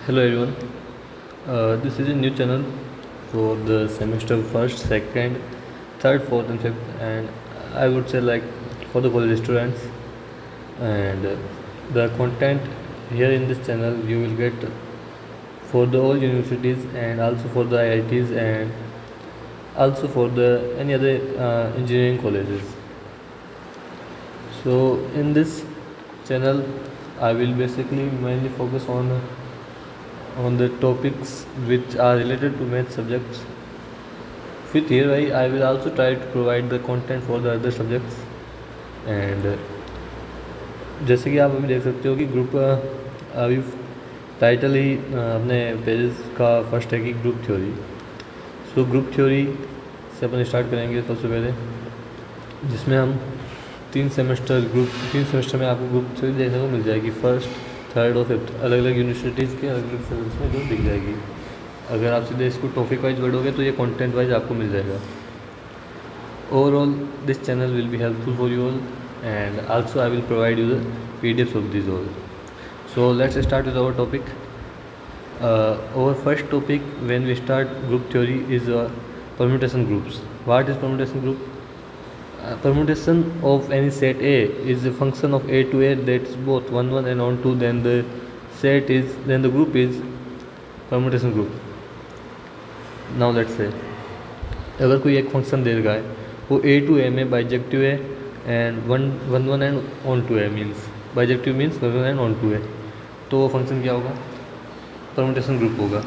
Hello everyone. This is a new channel for the semester first, second, third, fourth, and fifth, and I would say like for the college students. And the content here in this channel you will get for the all universities and also for the IITs and also for the any other engineering colleges. So in this channel, I will basically mainly focus on the topics which are related to math subjects. With here I will also try to provide the content for the other subjects. And जैसे कि आप अभी देख सकते हो कि group अभी title ही अपने पेजेस का फर्स्ट है कि group theory. So group theory से अपन स्टार्ट करेंगे सबसे पहले, जिसमें हम तीन सेमेस्टर में आपको ग्रुप थ्योरी देखने को मिल जाएगी। फर्स्ट, थर्ड और फिफ्थ अलग अलग यूनिवर्सिटीज़ के अलग अलग सिलेबस में जो दिख जाएगी। अगर आप सीधे इसको टॉपिक वाइज पढ़ोगे तो ये कंटेंट वाइज आपको मिल जाएगा। Overall this channel will be helpful for you all and also I will provide you the PDFs of these all. So let's start with our topic. Our first topic when we start group theory is permutation groups. What is permutation group? Permutation of any set A is a function of A to A that is both 1 1 and on 2. Then the group is permutation group. Now let's say अगर कोई एक function दे रखा है वो A to A में bijective है and one one and onto है, means bijective means one one and onto है, तो वो फंक्शन क्या होगा? परमुटेशन ग्रुप होगा।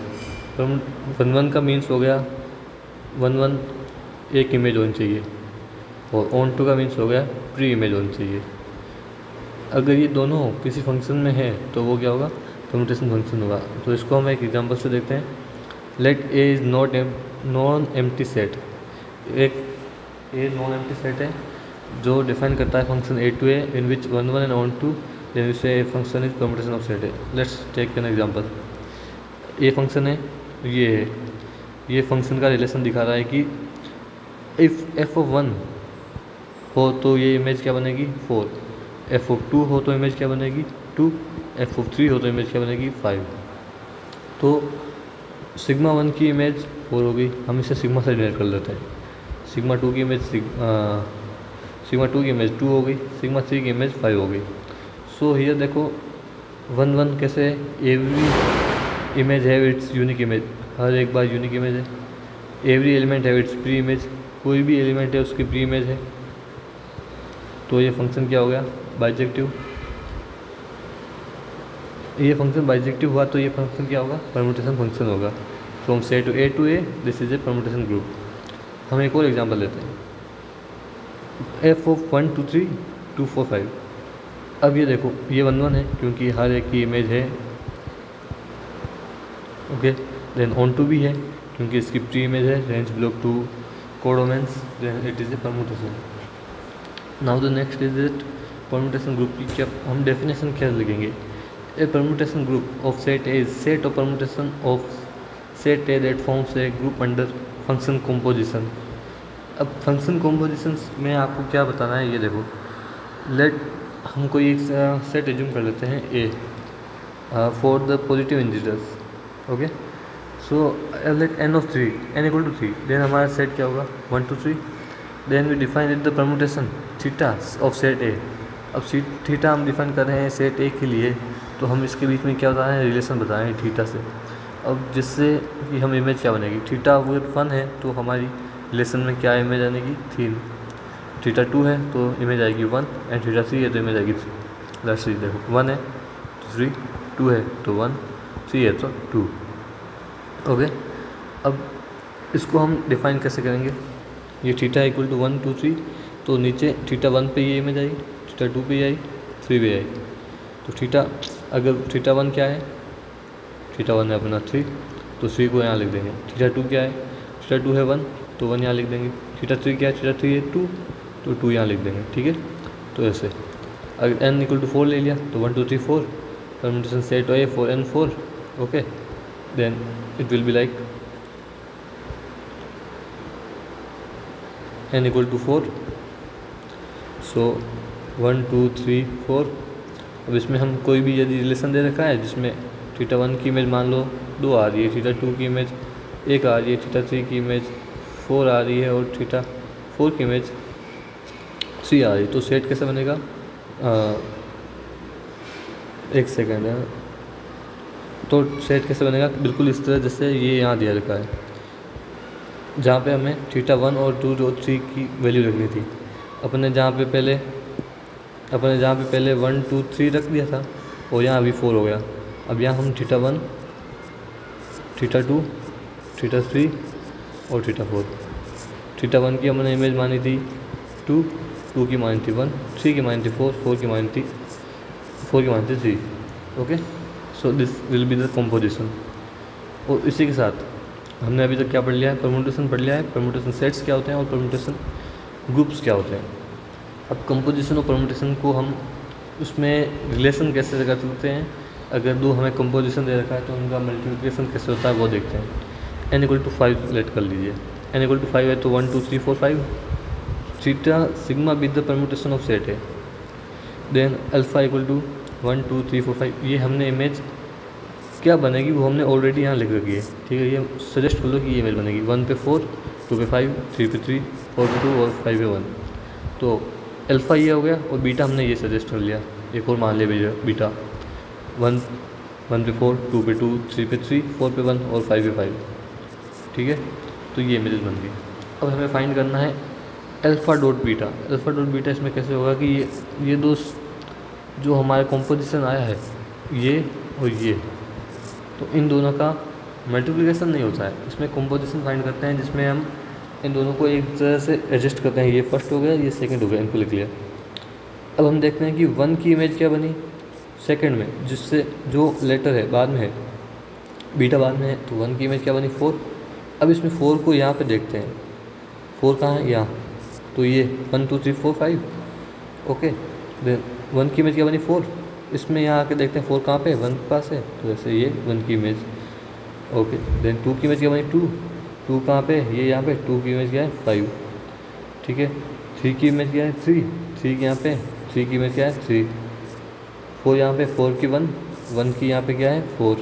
वन वन का मीन्स हो गया वन वन एक इमेज होनी चाहिए और ऑन टू का मीन्स हो गया प्री इमेज होनी चाहिए। अगर ये दोनों किसी फंक्शन में है तो वो क्या होगा? परमुटेशन फंक्शन होगा। तो इसको हम एक एग्जांपल से देखते हैं। Let A is non empty set. एक ए नॉन एम्प्टी सेट है जो डिफाइन करता है function A to A in which one one and onto, then which A function is permutation of set A. Let's take an example. ये function है, ये function का relation दिखा रहा है कि इफ़ एफ ऑफ वन हो तो ये इमेज क्या बनेगी? 4। एफ ऑफ 2 हो तो इमेज क्या बनेगी? 2। एफ ऑफ 3 हो तो इमेज क्या बनेगी? 5। तो सिग्मा 1 की इमेज 4 हो गई, हम इसे सिग्मा से डिनोट कर लेते हैं। सिग्मा 2 की इमेज 2 हो गई, सिग्मा 3 की इमेज 5 हो गई। सो हियर देखो 1 1 कैसे है? एवरी इमेज है इट्स यूनिक इमेज, हर एक बार यूनिक इमेज है। एवरी एलिमेंट है इट्स प्री इमेज, कोई भी एलिमेंट है उसकी प्री इमेज है। तो ये फंक्शन क्या हो गया? बाइजेक्टिव। ये फंक्शन बाइजेक्टिव हुआ तो ये फंक्शन क्या होगा? परमुटेशन फंक्शन होगा। फ्रॉम से to A this is a permutation group. हम एक और एग्जांपल लेते हैं। F of 1 2 3 2 4 5। अब ये देखो ये 1 1 है क्योंकि हर एक की इमेज है, ओके। देन ऑन टू भी है क्योंकि इसकी प्री इमेज है, range belong to codomains, then it is a permutation. Now the next is it permutation group की क्या हम डेफिनेशन क्या लिखेंगे? A permutation group of set A is set of permutation of set A that forms a group under function composition. अब function composition में आपको क्या बताना है ये देखो। लेट हम कोई एक सेट एज्यूम कर लेते हैं A for the positive integers, okay. So let N of 3 N equal to 3, then हमारा सेट क्या होगा? 1 2 3। Then we define it the permutation theta of set A. अब थीटा हम डिफाइन कर रहे हैं सेट ए के लिए, तो हम इसके बीच में क्या बता रहे हैं? रिलेशन बता रहे हैं थीटा से। अब जिससे कि हम इमेज क्या बनेगी? थीटा अगर 1 है तो हमारी रिलेशन में क्या इमेज आएगी? 3। थीटा 2 है तो इमेज आएगी 1 एंड थीटा 3 है तो इमेज आएगी 3। लेट्स सी, देखो 1 है तो 3, 2 है तो 1, 3 है तो 2, ओके। अब इसको हम डिफाइन कैसे करेंगे? ये थीटा इक्वल टू 1 2 3, तो नीचे थीटा 1 पे ये इमेज आई, थीटा 2 पे आई, 3 पे आई। तो थीटा अगर थीटा 1 क्या है? थीटा 1 है अपना 3, तो 3 को यहाँ लिख देंगे। थीटा 2 क्या है? थीटा 2 है 1, तो 1 यहाँ लिख देंगे। थीटा 3 क्या है? थीटा 3 है 2, तो 2 यहाँ लिख देंगे, ठीक है। तो ऐसे अगर n इक्वल टू 4 ले लिया तो 1 2 3 4 permutation set A for n 4, okay. Then it will be like n equal to 4, so 1 2 3 4। अब इसमें हम कोई भी यदि रिलेशन दे रखा है जिसमें थीटा 1 की इमेज मान लो 2 आ रही है, थीटा 2 की इमेज 1 आ रही है, थीटा 3 की इमेज 4 आ रही है और थीटा 4 की इमेज 3 आ रही है। तो सेट कैसे बनेगा? एक सेकेंड है। तो सेट कैसे बनेगा? बिल्कुल इस तरह जैसे ये यहाँ दिया रखा है, जहाँ पे हमें थीटा 1 और 2 और 3 की वैल्यू रखनी थी। अपने जहाँ पे पहले 1 2 3 रख दिया था और यहाँ अभी 4 हो गया। अब यहाँ हम थीटा 1, थीटा 2, थीटा 3 और थीटा 4। थीटा 1 की हमने इमेज मानी थी 2, 2 की मानी थी 1, 3 की मानी थी 4, 4 की मानी थी 3। Okay, so this will be the composition. और इसी के साथ हमने अभी तक क्या पढ़ लिया है? परम्यूटेशन पढ़ लिया है। परम्यूटेशन सेट्स क्या होते हैं और परम्यूटेशन ग्रुप्स क्या होते हैं। अब कंपोजिशन और परम्यूटेशन को हम उसमें रिलेशन कैसे कर सकते हैं? अगर दो हमें कंपोजिशन दे रखा है तो उनका मल्टीप्लिकेशन कैसे होता है वो देखते हैं। n=5 लेट कर लीजिए। n=5 है तो 1 2 3 4 5 theta sigma with the permutation of set है। Then alpha = 1 2 3 4 5। ये हमने इमेज क्या बनेगी वो हमने ऑलरेडी यहाँ लिख रखी है, ठीक है। ये सजेस्ट कर लो कि ये इमेज बनेगी 1 पे 4, 2 पे 5, 3 पे 3, 4 पे 2 और 5 पे 1। तो अल्फ़ा ये हो गया और बीटा हमने ये सजेस्ट कर लिया। एक और मान लिया बीटा 1 पे 4, 2 पे 2, 3 पे 3, 4 पे 1 और 5 पे 5, ठीक है। तो ये इमेजेस बन गई। अब हमें फाइंड करना है alpha dot beta. Alpha dot beta इसमें कैसे होगा कि ये दो जो हमारे कॉम्पोजिशन आया है ये और ये, तो इन दोनों का मल्टीप्लिकेशन नहीं होता है। इसमें कंपोजिशन फाइंड करते हैं जिसमें हम इन दोनों को एक तरह से एडजस्ट करते हैं। ये फर्स्ट हो गया, ये सेकंड हो गया, इनको लिख लिया। अब हम देखते हैं कि 1 की इमेज क्या बनी सेकंड में, जिससे जो लेटर है बाद में है, बीटा बाद में है, तो 1 की इमेज क्या बनी 4। अब इसमें 4 को यहाँ पे देखते हैं, 4 कहाँ है? यहाँ। तो ये 1 2 3 4 5, ओके। देन 1 की इमेज क्या बनी 4। इसमें यहाँ आके देखते हैं 4 कहाँ पे? 1 के पास है, तो जैसे ये 1 की इमेज, ओके। देन 2 की इमेज क्या बनी 2, 2 कहाँ पे? ये यहाँ पे। 2 की इमेज क्या है 5, ठीक है। 3 की इमेज क्या है 3, 3 यहाँ पे। 3 की इमेज क्या है 3, 4 यहाँ पे, 4 की 1, 1 की यहाँ पे क्या है 4,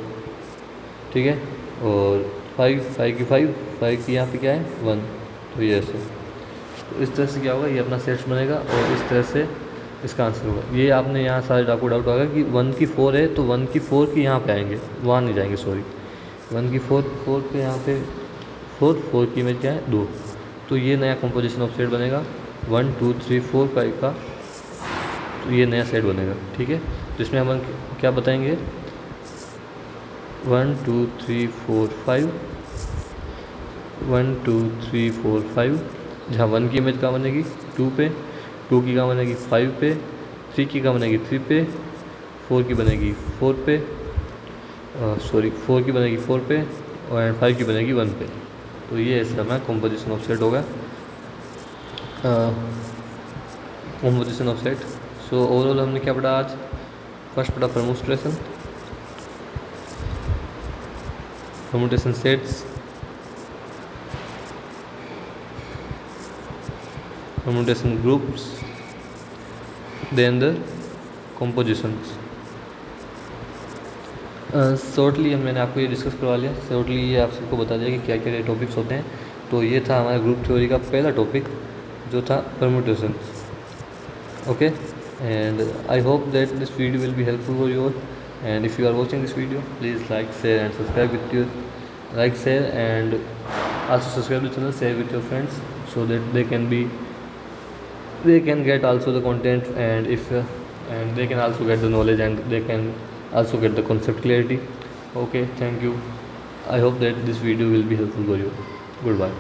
ठीक है। और 5 की 5, 5 की यहाँ पे क्या है 1। तो ये ऐसे, तो इस तरह से क्या होगा, ये अपना सेट्स बनेगा और इस तरह से इसका आंसर होगा। ये आपने यहाँ सारे आपको डाउट होगा कि 1 की 4 है तो 1 की 4 की यहाँ पे आएंगे, वहाँ नहीं जाएंगे, सॉरी। 1 की 4 पे यहाँ पे 4 की इमेज क्या है 2। तो ये नया कंपोजिशन ऑफ सेट बनेगा 1 2 3 4 5 का। तो ये नया सेट बनेगा, ठीक है। जिसमें हम क्या बताएंगे 1 2 3 4 5, 1 2 3 4 5। जहाँ 1 की इमेज कहाँ बनेगी 2 पे, 2 की कहाँ बनेगी 5 पे, 3 की कहाँ बनेगी 3 पे, 4 की बनेगी 4 पे, 4 की बनेगी 4 पे और 5 की बनेगी 1 पे। तो ये ऐसा हमारा कंपोजिशन ऑफ सेट होगा, composition of set. So overall हमने क्या पढ़ा आज? फर्स्ट पढ़ा permutation sets, permutation groups, then the compositions। Shortly मैंने आपको ये डिस्कस करवा लिया, शॉर्टली ये आप सबको बता दिया कि क्या क्या टॉपिक्स होते हैं। तो ये था हमारा ग्रुप थ्योरी का पहला टॉपिक जो था permutation, okay. And I hope that this video will be helpful for you all, and if you are watching this video please like share and subscribe with your like, share and also subscribe the channel, share with your friends so that they can get also the content, and if and they can also get the knowledge and they can also get the concept clarity. Okay, thank you. I hope that this video will be helpful for you. Goodbye.